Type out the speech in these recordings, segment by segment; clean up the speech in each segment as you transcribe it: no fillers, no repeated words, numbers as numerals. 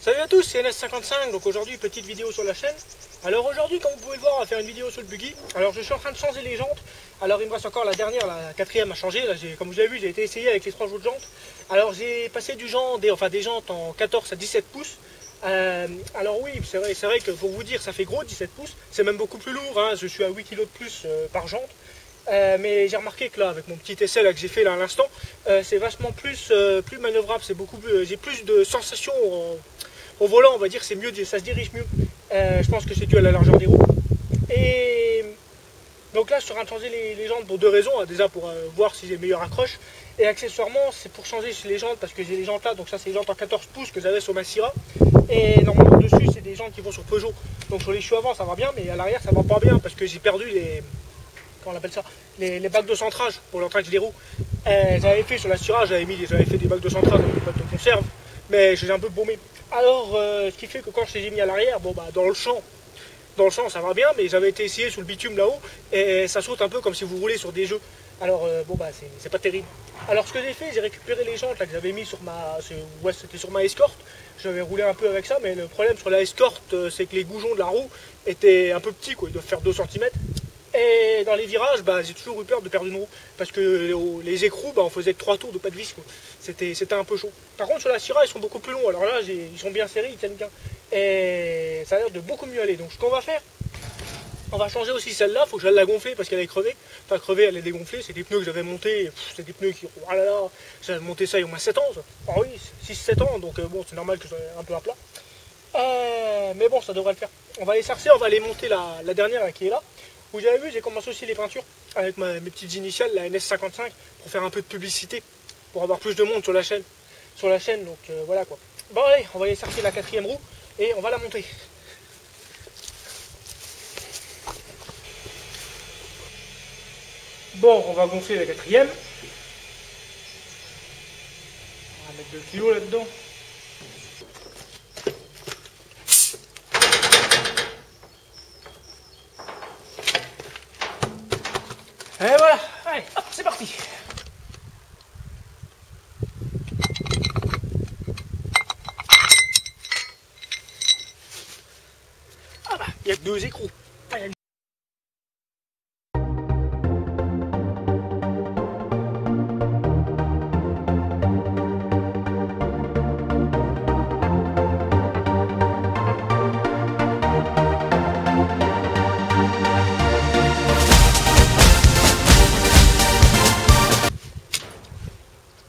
Salut à tous, c'est NS55, donc aujourd'hui petite vidéo sur la chaîne. Alors aujourd'hui, comme vous pouvez le voir, on va faire une vidéo sur le buggy. Alors je suis en train de changer les jantes. Alors il me reste encore la dernière, la quatrième à changer. Là, comme vous l'avez vu, j'ai été essayé avec les 3 autres jantes. Alors j'ai passé des jantes en 14 à 17 pouces. Alors oui, c'est vrai que pour vous dire, ça fait gros 17 pouces. C'est même beaucoup plus lourd, hein. Je suis à 8 kg de plus par jante. Mais j'ai remarqué que là, avec mon petit essai là, que j'ai fait là à l'instant, c'est vachement plus manœuvrable, c'est beaucoup plus, j'ai plus de sensations au volant, on va dire, c'est mieux, ça se dirige mieux. Je pense que c'est dû à la largeur des roues. Et donc là, je suis en train de changer les jantes pour 2 raisons. Déjà pour voir si j'ai une meilleure accroche, et accessoirement, c'est pour changer les jantes parce que j'ai les jantes là. Donc ça, c'est les jantes en 14 pouces que j'avais sur ma Syrah. Et normalement dessus, c'est des jantes qui vont sur Peugeot. Donc sur les choux avant, ça va bien, mais à l'arrière, ça va pas bien parce que j'ai perdu les... on appelle ça, les bacs de centrage pour l'entrage des roues. J'avais fait sur la Syrah, j'avais fait des bacs de centrage dans les boîtes de conserve, mais je les ai un peu paumé. Alors ce qui fait que quand je les ai mis à l'arrière, bon bah dans le champ ça va bien, mais j'avais été essayé sur le bitume là-haut et ça saute un peu comme si vous roulez sur des jeux. Alors bon bah c'est pas terrible. Alors ce que j'ai fait, j'ai récupéré les jantes là que j'avais mis sur c'était sur ma Escort. J'avais roulé un peu avec ça, mais le problème sur la Escort, c'est que les goujons de la roue étaient un peu petits, quoi. Ils doivent faire 2 cm. Et dans les virages, bah, j'ai toujours eu peur de perdre une roue. Parce que les écrous, bah, on faisait 3 tours de pas de vis. C'était un peu chaud. Par contre, sur la Syrah, ils sont beaucoup plus longs. Alors là, ils sont bien serrés, ils tiennent bien. Et ça a l'air de beaucoup mieux aller. Donc ce qu'on va faire, on va changer aussi celle-là. Il faut que j'aille la gonfler parce qu'elle est crevée. Enfin, crevée, elle est dégonflée. C'est des pneus que j'avais montés. C'est des pneus qui... Oh là là, j'avais monté ça il y a au moins 7 ans. Ça. Ah oui, 6-7 ans. Donc bon, c'est normal que je sois un peu à plat. Mais bon, ça devrait le faire. On va les sarcer, on va aller monter la dernière là, qui est là. Vous avez vu, j'ai commencé aussi les peintures avec mes petites initiales, la NS55, pour faire un peu de publicité, pour avoir plus de monde sur la chaîne. Donc voilà quoi. Bon allez, on va aller sortir la 4e roue et on va la monter. Bon, on va gonfler la 4e. On va mettre 2 kg là-dedans. Et voilà, allez, hop, c'est parti. Ah bah, il n'y a que 2 écrous.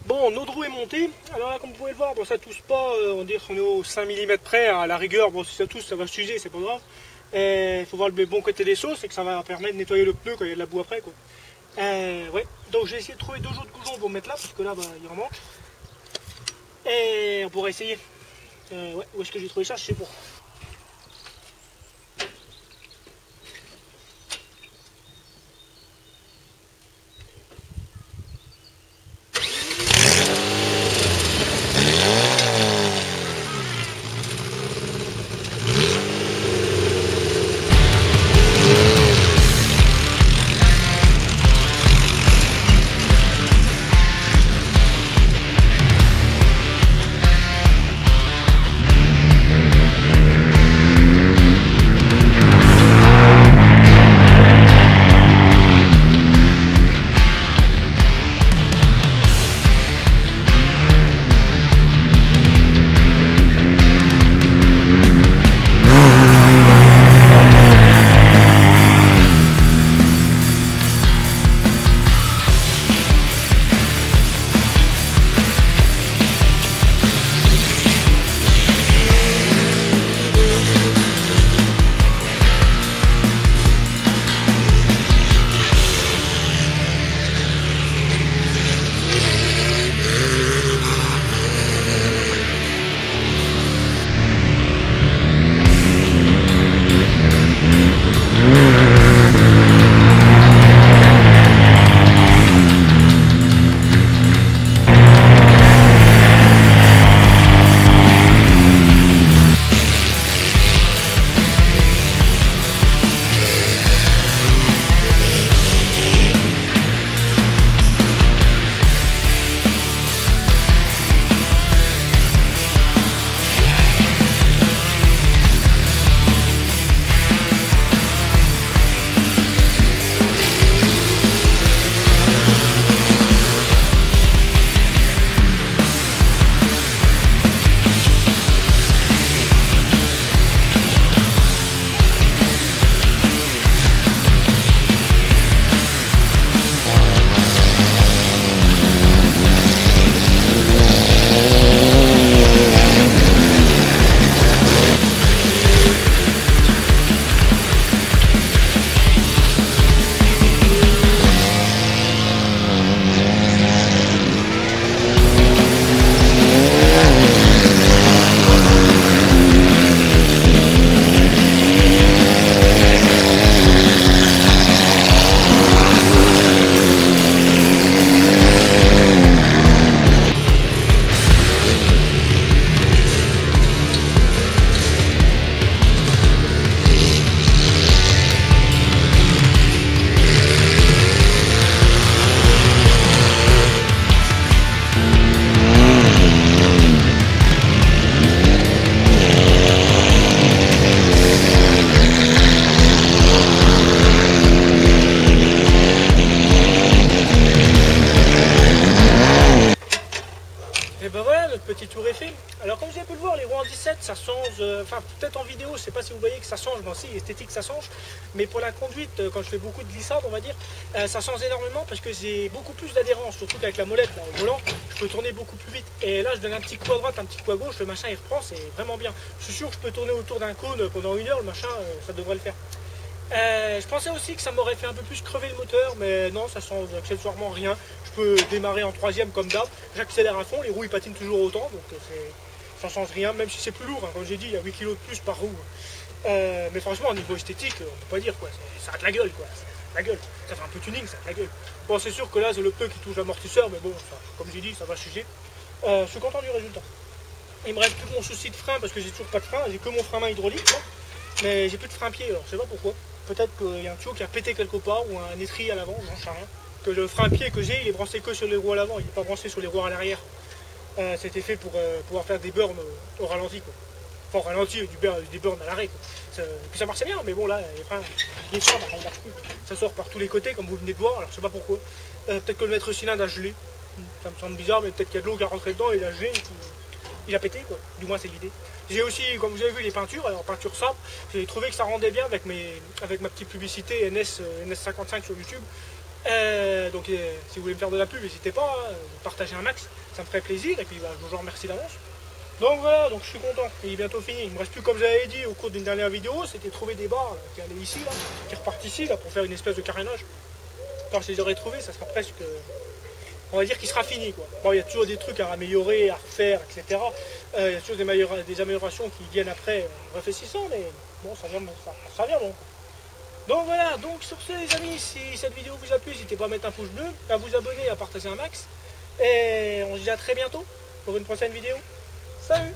Bon, notre roue est montée. Alors là, comme vous pouvez le voir, bon, ça tousse pas, on dirait qu'on est au 5 mm près, à la rigueur. Bon, si ça tousse, ça va s'user, c'est pas grave. Il faut voir le bon côté des sauces, c'est que ça va permettre de nettoyer le pneu quand il y a de la boue après, quoi. Ouais, donc j'ai essayé de trouver 2 autres goujons pour mettre là, parce que là, bah, il en manque. Et on pourrait essayer. Ouais, où est-ce que j'ai trouvé ça, je sais pas. peut le voir, les roues en 17, ça change, enfin peut-être en vidéo, je sais pas si vous voyez que ça change, bon si, esthétique ça change, mais pour la conduite, quand je fais beaucoup de glissades, on va dire, ça change énormément parce que j'ai beaucoup plus d'adhérence, surtout qu'avec la molette, là, au volant, je peux tourner beaucoup plus vite. Et là, je donne un petit coup à droite, un petit coup à gauche, le machin il reprend, c'est vraiment bien. Je suis sûr que je peux tourner autour d'un cône pendant 1 heure, le machin, ça devrait le faire. Je pensais aussi que ça m'aurait fait un peu plus crever le moteur, mais non, ça change accessoirement rien. Je peux démarrer en 3e comme d'hab, j'accélère à fond, les roues ils patinent toujours autant, donc ça change rien, même si c'est plus lourd, hein. Comme j'ai dit, il y a 8 kg de plus par roue. Mais franchement, au niveau esthétique, on peut pas dire quoi, ça a de la gueule quoi, la gueule, ça fait un peu tuning, ça a de la gueule. Bon, c'est sûr que là, c'est le pneu qui touche l'amortisseur, mais bon, ça, comme j'ai dit, ça va suger. Je suis content du résultat. Il me reste plus mon souci de frein parce que j'ai toujours pas de frein, j'ai que mon frein main hydraulique, quoi. Mais j'ai plus de frein pied, alors je sais pas pourquoi. Peut-être qu'il y a un tuyau qui a pété quelque part ou un étrier à l'avant, j'en sais rien. Que le frein pied que j'ai, il est branché que sur les roues à l'avant, il n'est pas branché sur les roues à l'arrière. C'était fait pour pouvoir faire des burns au ralenti, quoi. Enfin, au ralenti, des burns à l'arrêt, quoi. Puis ça marchait bien, mais bon, là, les freins, bah, ils marchent plus. Ça sort par tous les côtés, comme vous venez de voir, alors je sais pas pourquoi. Peut-être que le maître cylindre a gelé. Ça me semble bizarre, mais peut-être qu'il y a de l'eau qui est rentrée dedans et il a gelé. Il a pété, quoi. Du moins, c'est l'idée. J'ai aussi, comme vous avez vu, les peintures. Alors, peinture simple, j'ai trouvé que ça rendait bien avec ma petite publicité NS55 sur YouTube. Donc, si vous voulez me faire de la pub, n'hésitez pas, partagez un max, ça me ferait plaisir. Et puis, bah, je vous en remercie d'avance. Donc voilà, donc je suis content. Il est bientôt fini. Il me reste plus, comme j'avais dit au cours d'une dernière vidéo, c'était trouver des barres là, qui allaient ici, là, qui repartent ici, là, pour faire une espèce de carénage. Quand je les aurai trouvés, ça sera presque, on va dire qu'il sera fini, quoi. Bon, il y a toujours des trucs à améliorer, à refaire, etc. Il y a toujours des améliorations qui viennent après, réfléchissant, mais bon, ça vient bon. Donc voilà, donc sur ce les amis, si cette vidéo vous a plu, n'hésitez pas à mettre un pouce bleu, à vous abonner, à partager un max. Et on se dit à très bientôt pour une prochaine vidéo. Salut!